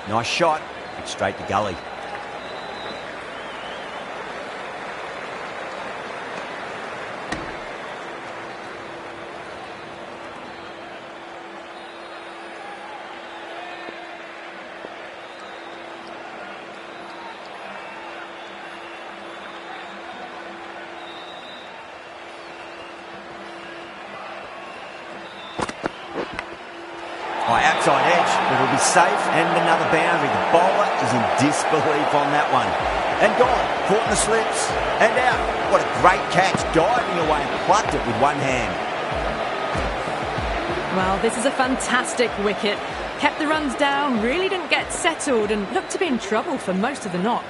Nice shot. It's straight to gully. Oh, outside edge, but it'll be safe, and another boundary. The bowler is in disbelief on that one. And gone, caught in the slips, and out. What a great catch, diving away and plucked it with one hand. Well, this is a fantastic wicket. Kept the runs down, really didn't get settled, and looked to be in trouble for most of the knock.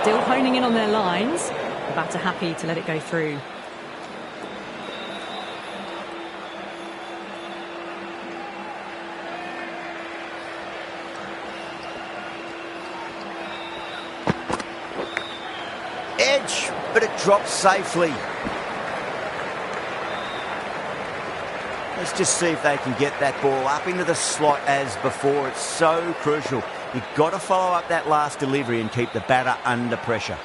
Still honing in on their lines. The batter happy to let it go through. Edge, but it drops safely. Let's just see if they can get that ball up into the slot as before. It's so crucial. You've got to follow up that last delivery and keep the batter under pressure.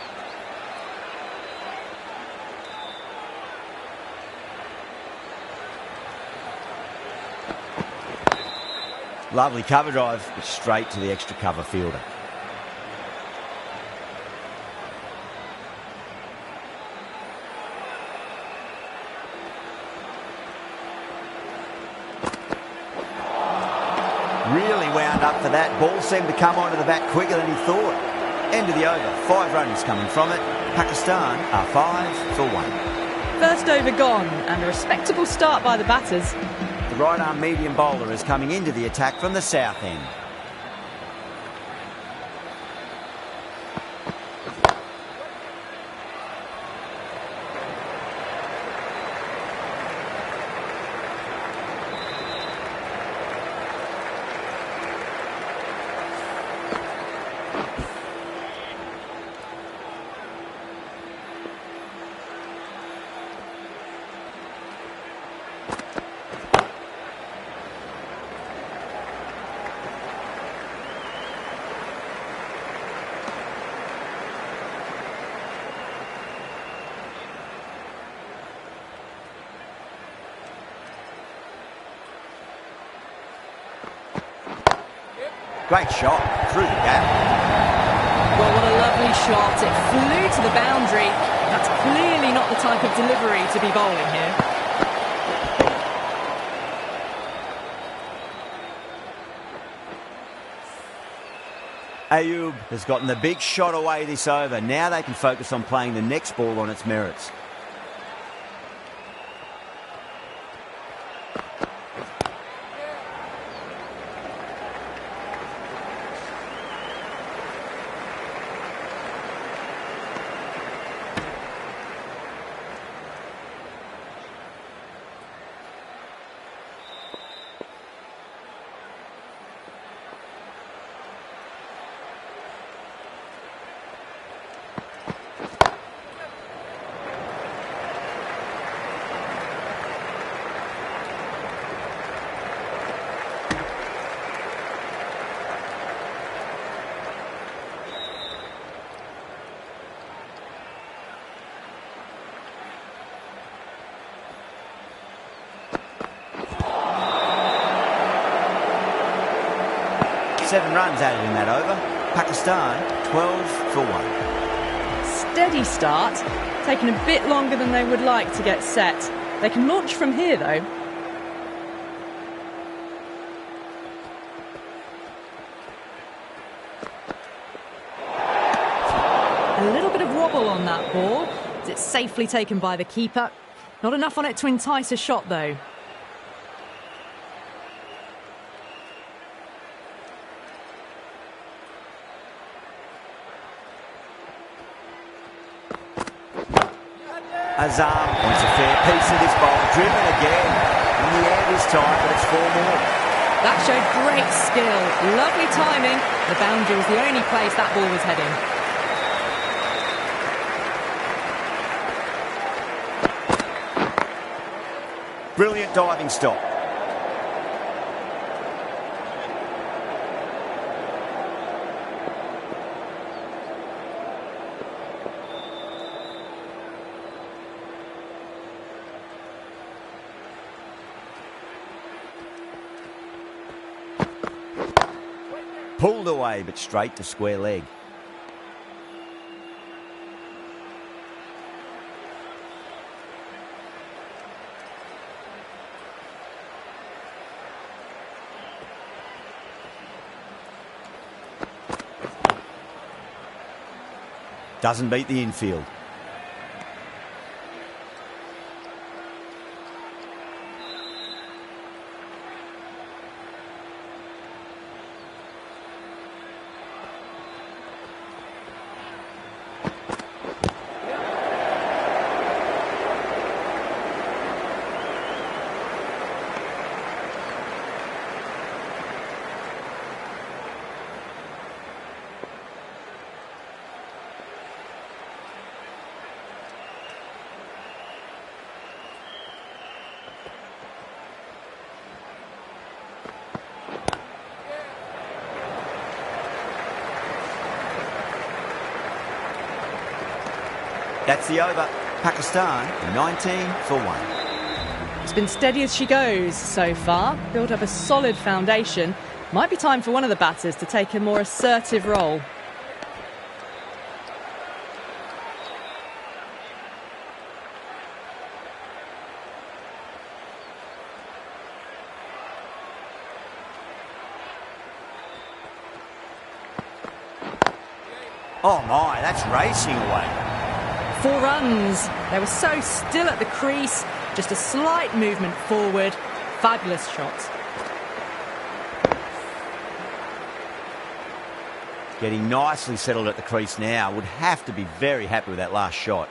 Lovely cover drive, but straight to the extra cover fielder. Really wound up for that. Ball seemed to come onto the bat quicker than he thought. End of the over. 5 runs coming from it. Pakistan are 5 for 1. First over gone, and a respectable start by the batters. The right-arm medium bowler is coming into the attack from the south end. Great shot through the gap. Well, what a lovely shot. It flew to the boundary. That's clearly not the type of delivery to be bowling here. Ayub has gotten the big shot away this over. Now they can focus on playing the next ball on its merits. Seven runs added in that over. Pakistan 12 for 1. Steady start. Taking a bit longer than they would like to get set. They can launch from here though. A little bit of wobble on that ball. It's safely taken by the keeper. Not enough on it to entice a shot though. Azam wants a fair piece of this bowl. Driven again. In the air this time, but it's 4 more. That showed great skill. Lovely timing. The boundary was the only place that ball was heading. Brilliant diving stop. Pulled away, but straight to square leg. Doesn't beat the infield. That's the over. Pakistan 19 for 1. It's been steady as she goes so far. Built up a solid foundation. Might be time for one of the batters to take a more assertive role. Oh my, that's racing away. 4 runs. They were so still at the crease. Just a slight movement forward. Fabulous shot. Getting nicely settled at the crease now. Would have to be very happy with that last shot.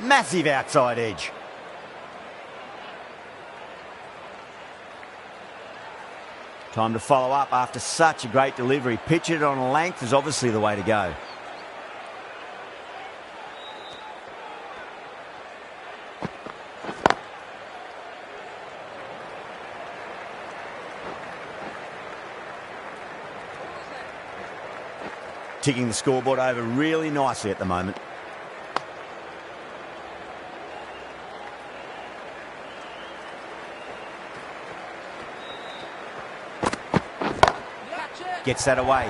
Massive outside edge. Time to follow up after such a great delivery. Pitch it on a length is obviously the way to go. Ticking the scoreboard over really nicely at the moment. Gets that away.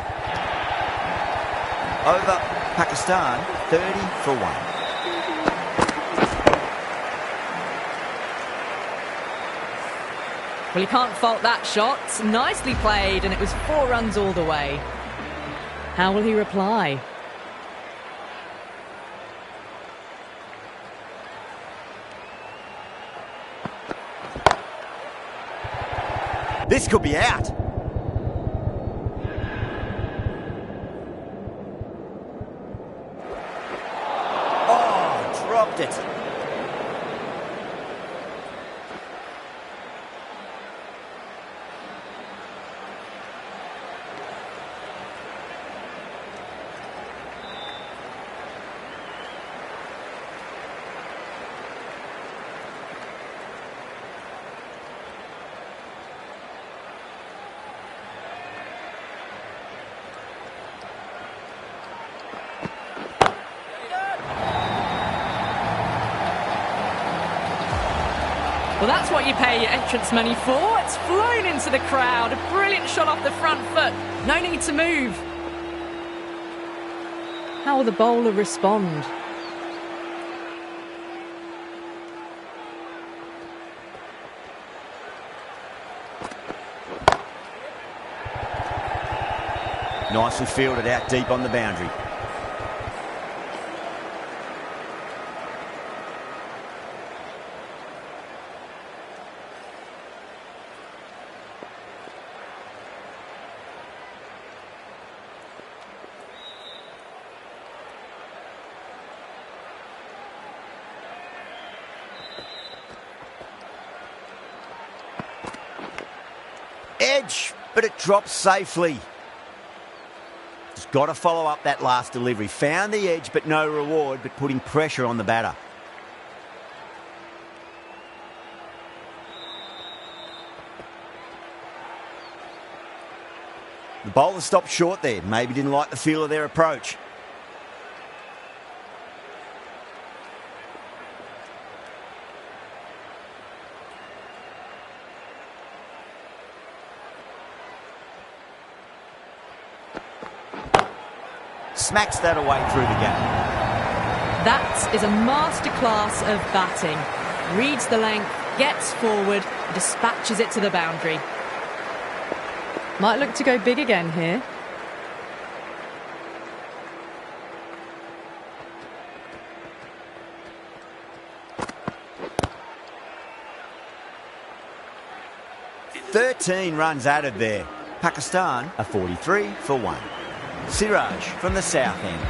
Over Pakistan 30 for 1. Well, you can't fault that shot. Nicely played, and it was 4 runs all the way. How will he reply? This could be out. Oh, dropped it. Well, that's what you pay your entrance money for. It's flown into the crowd. A brilliant shot off the front foot. No need to move. How will the bowler respond? Nicely fielded out deep on the boundary. edge, but it drops safely. Just got to follow up that last delivery. Found the edge, but no reward, but putting pressure on the batter. The bowler stopped short there. Maybe didn't like the feel of their approach. Smacks that away through the gap. That is a masterclass of batting. Reads the length, gets forward, dispatches it to the boundary. Might look to go big again here. "13 runs added there. Pakistan are 43 for 1. Siraj from the south end.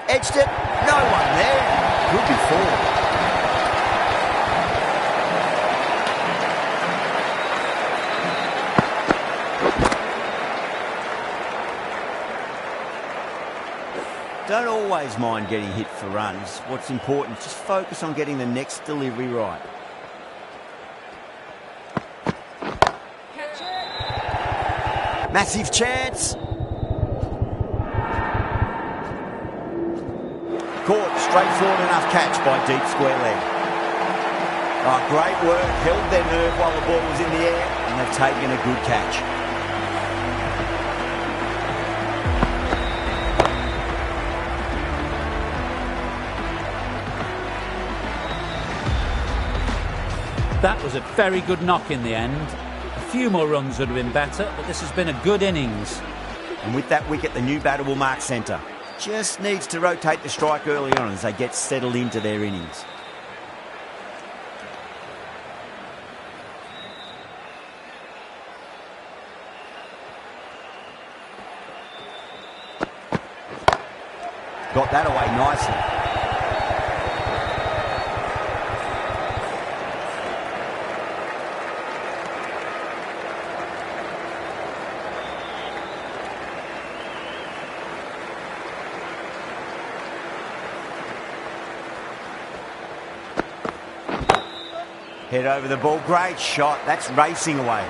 Edged it. No one there. Could be 4. Don't always mind getting hit for runs. What's important is just focus on getting the next delivery right. Massive chance. Caught. Straightforward enough catch by deep square leg. Oh, great work. Held their nerve while the ball was in the air, and they've taken a good catch. That was a very good knock in the end. A few more runs would have been better, but this has been a good innings. And with that wicket, the new batter will mark centre. Just needs to rotate the strike early on as they get settled into their innings. Got that away nicely. Head over the ball. Great shot. That's racing away.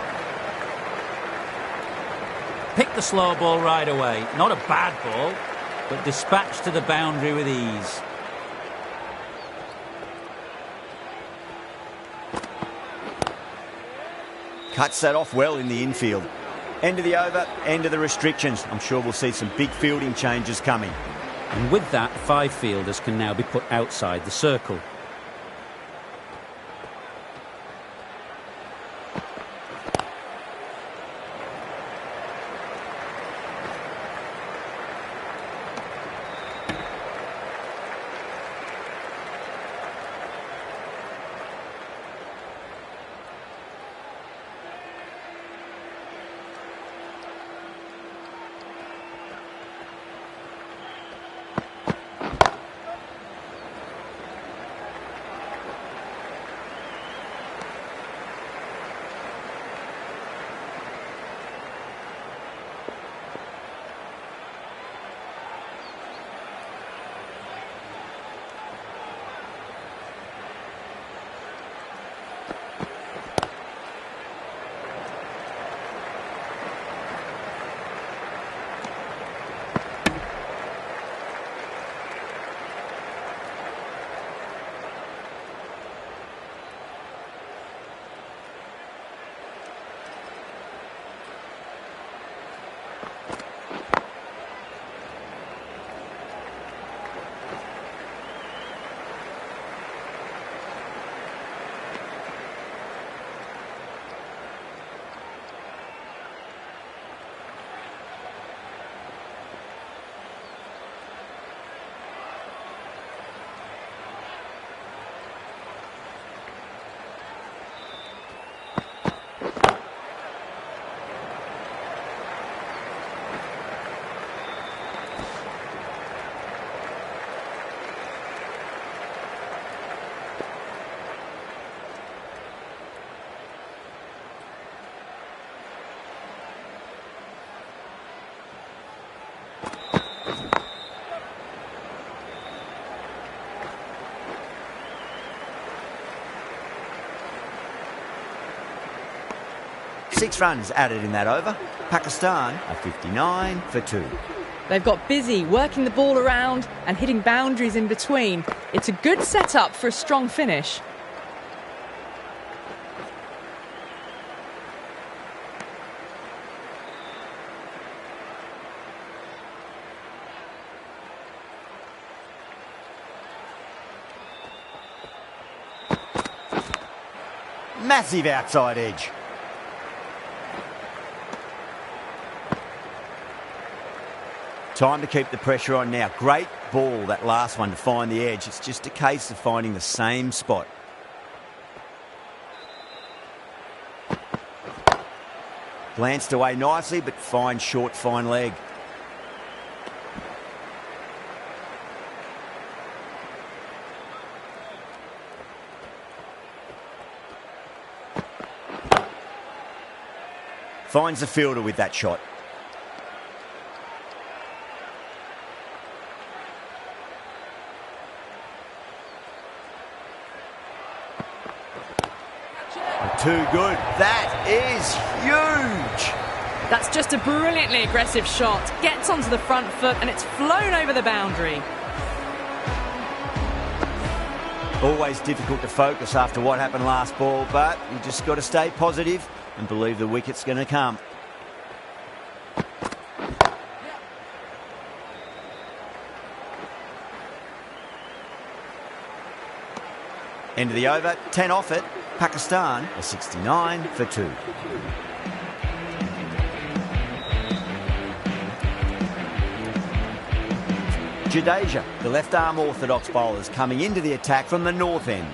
Picked the slow ball right away. Not a bad ball, but dispatched to the boundary with ease. Cuts that off well in the infield. End of the over, end of the restrictions. I'm sure we'll see some big fielding changes coming. And with that, 5 fielders can now be put outside the circle. 6 runs added in that over. Pakistan are 59 for 2. They've got busy working the ball around and hitting boundaries in between. It's a good setup for a strong finish. Massive outside edge. Time to keep the pressure on now. Great ball, that last one, to find the edge. It's just a case of finding the same spot. Glanced away nicely, but fine short, fine leg. Finds the fielder with that shot. Too good. That is huge. That's just a brilliantly aggressive shot. Gets onto the front foot and it's flown over the boundary. Always difficult to focus after what happened last ball, but you just got to stay positive and believe the wicket's going to come. End of the over, 10 off it. Pakistan are 69 for 2. Jadeja, the left-arm orthodox bowlers, coming into the attack from the north end.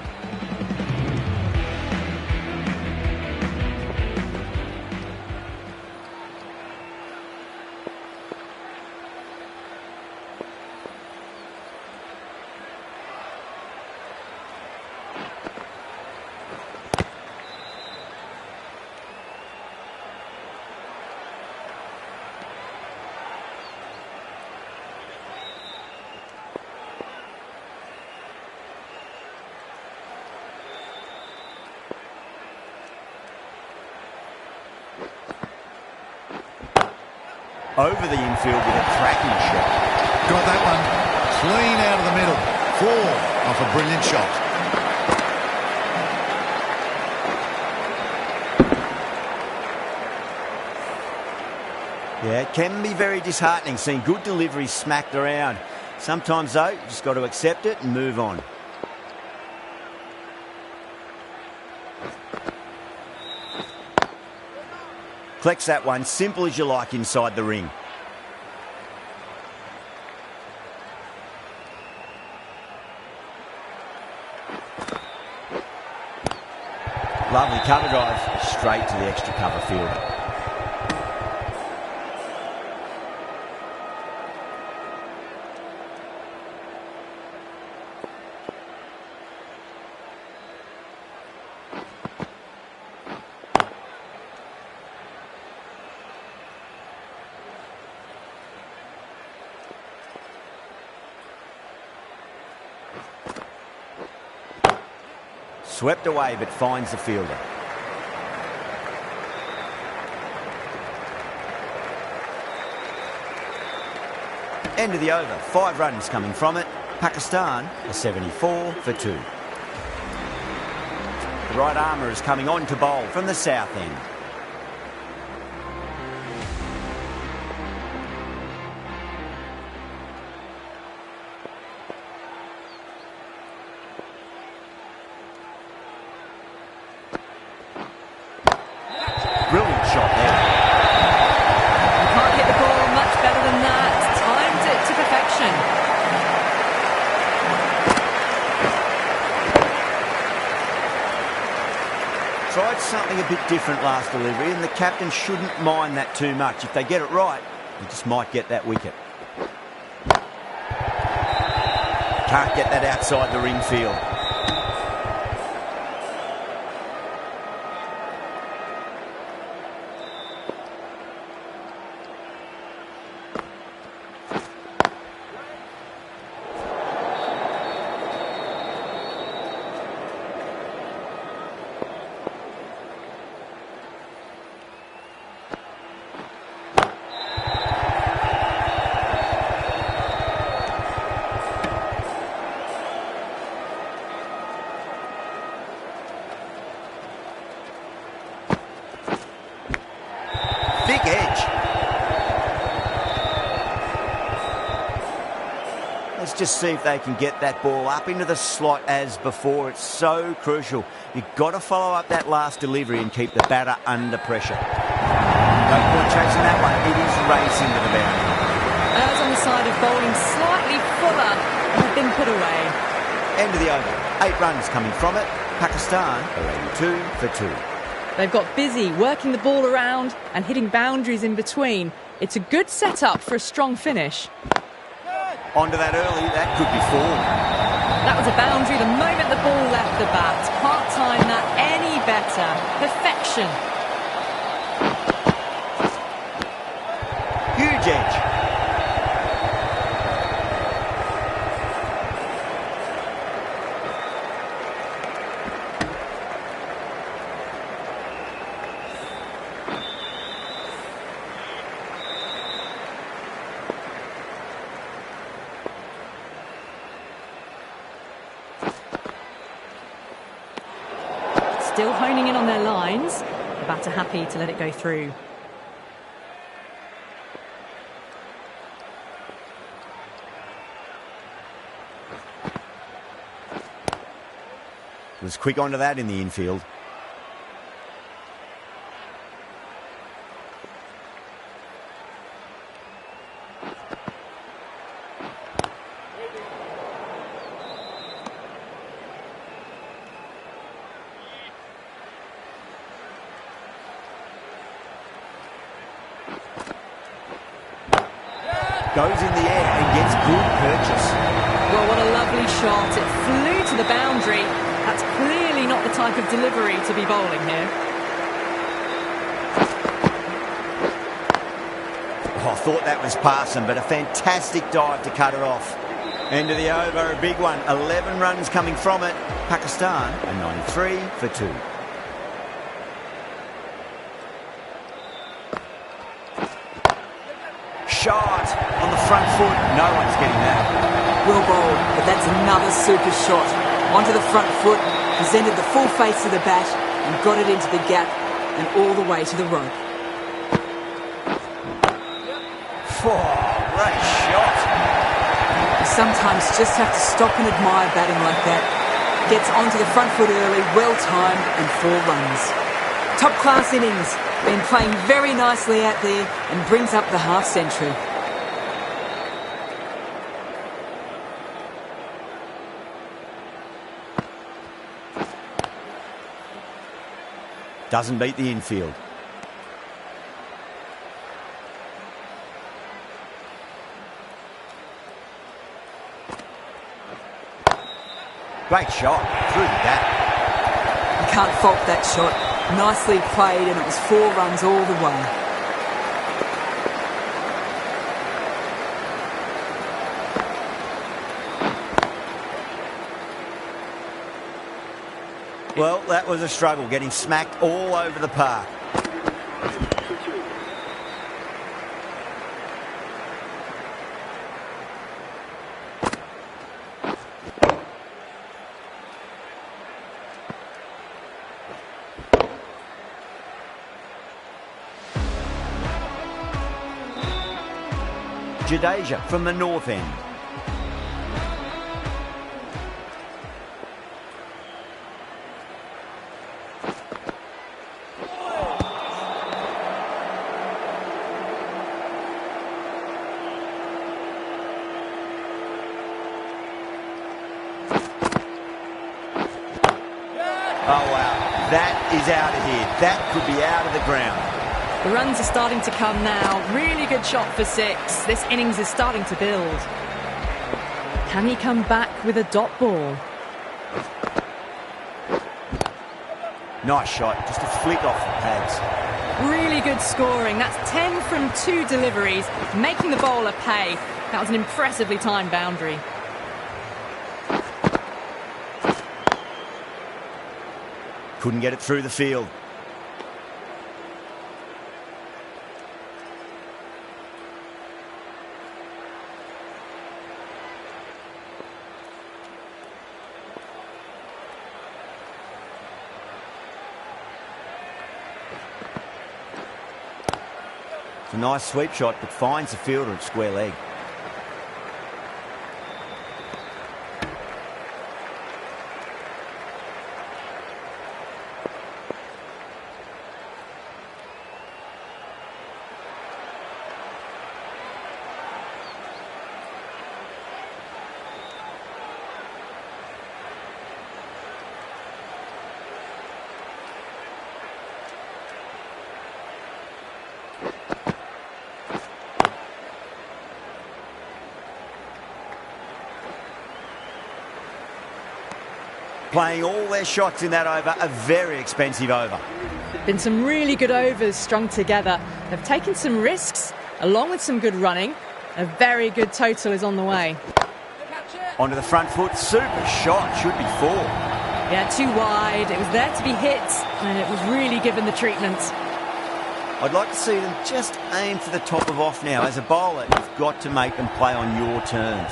Over the infield with a cracking shot. Got that one clean out of the middle. 4 off a brilliant shot. Yeah, it can be very disheartening seeing good deliveries smacked around. Sometimes, though, you just got to accept it and move on. Collects that one, simple as you like, inside the ring. Lovely cover drive, straight to the extra cover fielder. Swept away, but finds the fielder. End of the over. 5 runs coming from it. Pakistan are 74 for 2. The right armour is coming on to bowl from the south end. Brilliant shot there. You can't hit the ball much better than that. Timed it to perfection. Tried something a bit different last delivery, and the captain shouldn't mind that too much. If they get it right, they just might get that wicket. Can't get that outside the ring field. just see if they can get that ball up into the slot as before. It's so crucial. You've got to follow up that last delivery and keep the batter under pressure. No point chasing that one. It is racing to the boundary. Errs on the side of bowling slightly fuller have been put away. End of the over. 8 runs coming from it. Pakistan are 82 for 2. They've got busy working the ball around and hitting boundaries in between. It's a good setup for a strong finish. Onto that early, that could be 4. That was a boundary the moment the ball left the bat. Can't time that any better. Perfection. Huge edge. Still honing in on their lines. The batter happy to let it go through. Was quick onto that in the infield. Goes in the air and gets good purchase. Well, what a lovely shot. It flew to the boundary. That's clearly not the type of delivery to be bowling here. Oh, I thought that was passing, but a fantastic dive to cut it off. End of the over, a big one. 11 runs coming from it. Pakistan are 93 for 2. Shot on the front foot. No one's getting that. Well bowled, but that's another super shot. Onto the front foot, presented the full face of the bat and got it into the gap and all the way to the rope. Great shot. You sometimes just have to stop and admire batting like that. Gets onto the front foot early, well timed and 4 runs. Top class innings, been playing very nicely out there and brings up the half century. Doesn't beat the infield. Great shot through the gap. You can't fault that shot. Nicely played and it was 4 runs all the way. Well, that was a struggle, getting smacked all over the park. Jadeja from the north end. Oh, wow. That is out of here. That could be out of the ground. The runs are starting to come now. Really good shot for 6. This innings is starting to build. Can he come back with a dot ball? Nice shot. Just a flick off the pads. Really good scoring. That's 10 from 2 deliveries, making the bowler pay. That was an impressively timed boundary. Couldn't get it through the field. It's a nice sweep shot, but finds the fielder at square leg. playing all their shots in that over, a very expensive over. Been some really good overs strung together. They've taken some risks, along with some good running. A very good total is on the way. Onto the front foot, super shot, should be 4. Yeah, too wide. It was there to be hit, and it was really given the treatment. I'd like to see them just aim for the top of off now. As a bowler, you've got to make them play on your terms.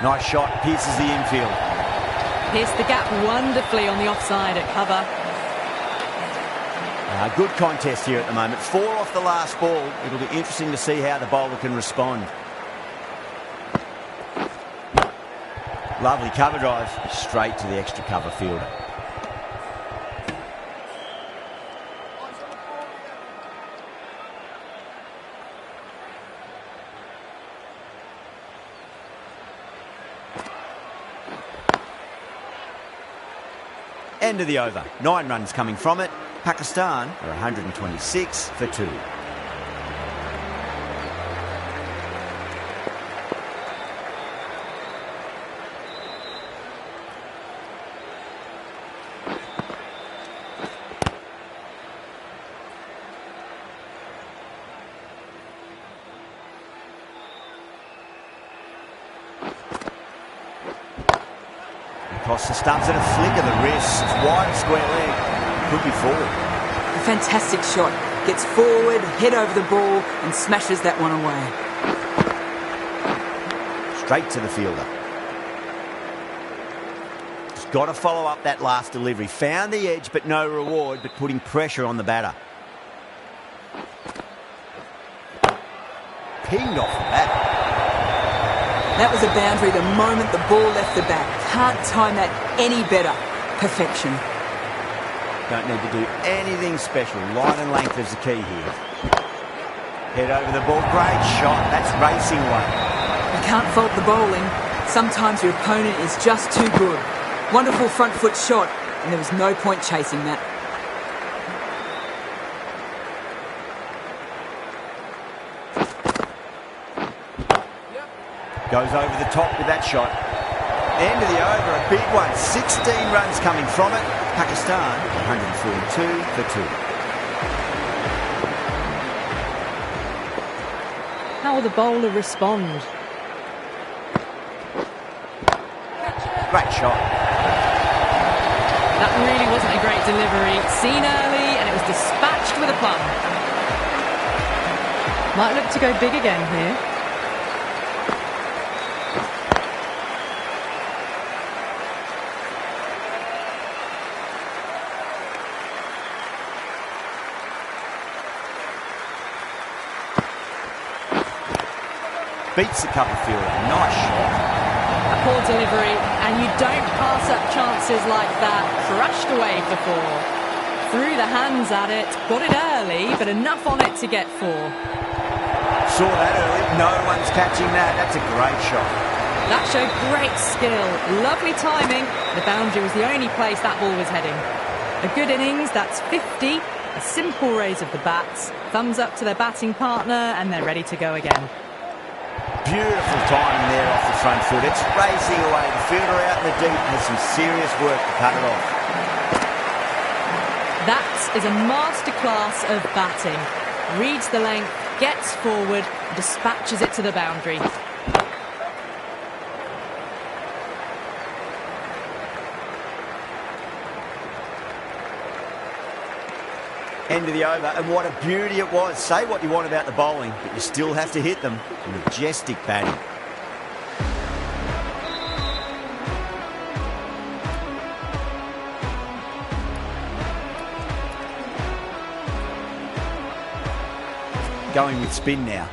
Nice shot, pierces the infield. Pierced the gap wonderfully on the offside at cover. Good contest here at the moment. 4 off the last ball. It'll be interesting to see how the bowler can respond. Lovely cover drive, straight to the extra cover fielder. End of the over. 9 runs coming from it. Pakistan are 126 for 2. Across the stumps and a flick of the wrist. Wide square leg. Could be 4. A fantastic shot. Gets forward, head over the ball and smashes that one away. Straight to the fielder. He's got to follow up that last delivery. Found the edge but no reward, but putting pressure on the batter. Pinged off the bat. That was a boundary the moment the ball left the bat. Can't time that any better. Perfection. Don't need to do anything special. Line and length is the key here. Head over the ball. Great shot. That's racing away. You can't fault the bowling. Sometimes your opponent is just too good. Wonderful front foot shot, and there was no point chasing that. Goes over the top with that shot. End of the over, a big one. 16 runs coming from it. Pakistan, 142 for 2. How will the bowler respond? Great shot. That really wasn't a great delivery. Seen early, and it was dispatched with a plum. Might look to go big again here. Beats the cover fielder. Nice shot. A poor delivery, and you don't pass up chances like that. Crashed away for 4. Threw the hands at it, got it early, but enough on it to get 4. Saw that early. No one's catching that. That's a great shot. That showed great skill. Lovely timing. The boundary was the only place that ball was heading. A good innings, that's 50. A simple raise of the bats. Thumbs up to their batting partner, and they're ready to go again. Beautiful timing there off the front foot. It's racing away. The fielder out in the deep has some serious work to cut it off. That is a masterclass of batting. Reads the length, gets forward, dispatches it to the boundary. End of the over, and what a beauty it was. Say what you want about the bowling, but you still have to hit them. Majestic batting. Going with spin now.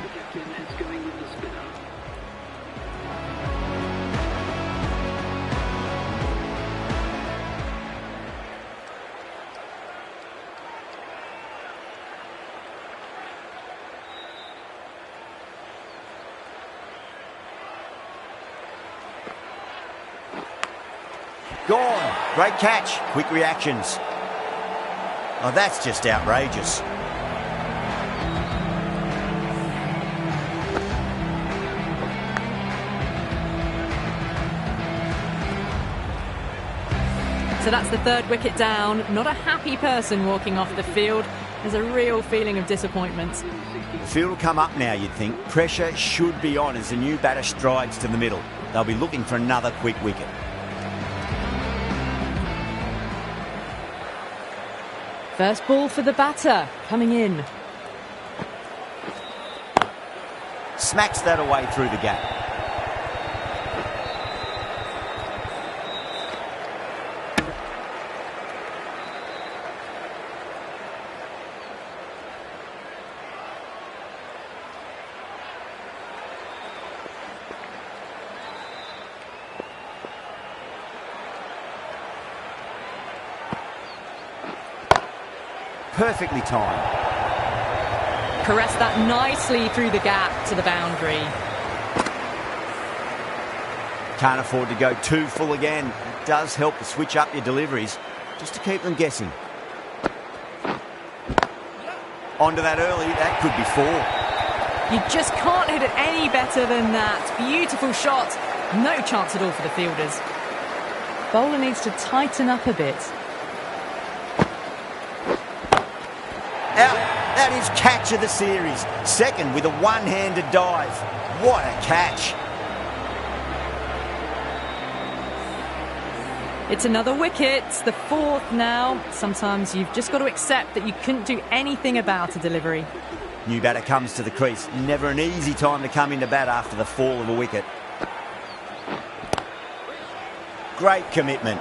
Gone. Great catch. Quick reactions. Oh, that's just outrageous. So that's the third wicket down. Not a happy person walking off the field. There's a real feeling of disappointment. The field will come up now, you'd think. Pressure should be on as the new batter strides to the middle. They'll be looking for another quick wicket. First ball for the batter, coming in. Smacks that away through the gap. Perfectly timed. Caressed that nicely through the gap to the boundary. Can't afford to go too full again. It does help to switch up your deliveries, just to keep them guessing. Onto that early, that could be four. You just can't hit it any better than that. Beautiful shot. No chance at all for the fielders. Bowler needs to tighten up a bit. Out. That is catch of the series. Second with a one-handed dive. What a catch. It's another wicket, the fourth now. Sometimes you've just got to accept that you couldn't do anything about a delivery. New batter comes to the crease. Never an easy time to come into bat after the fall of a wicket. Great commitment.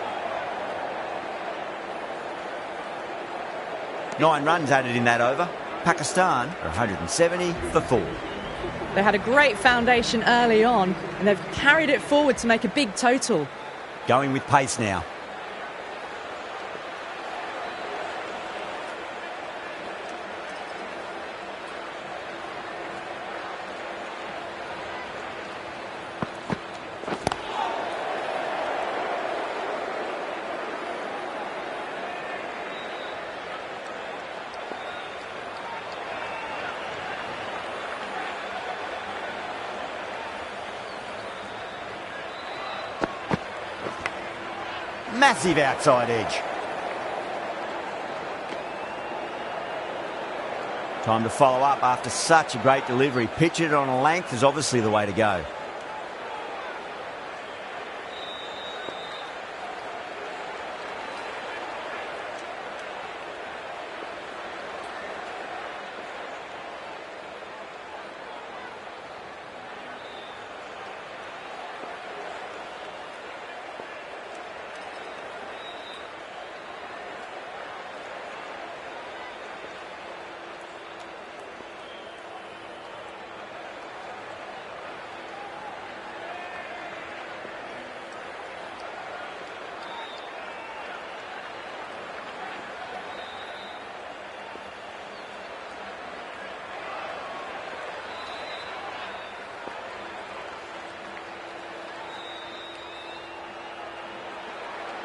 9 runs added in that over. Pakistan are 170 for 4. They had a great foundation early on and they've carried it forward to make a big total. Going with pace now. Massive outside edge. Time to follow up after such a great delivery. Pitch it on a length is obviously the way to go.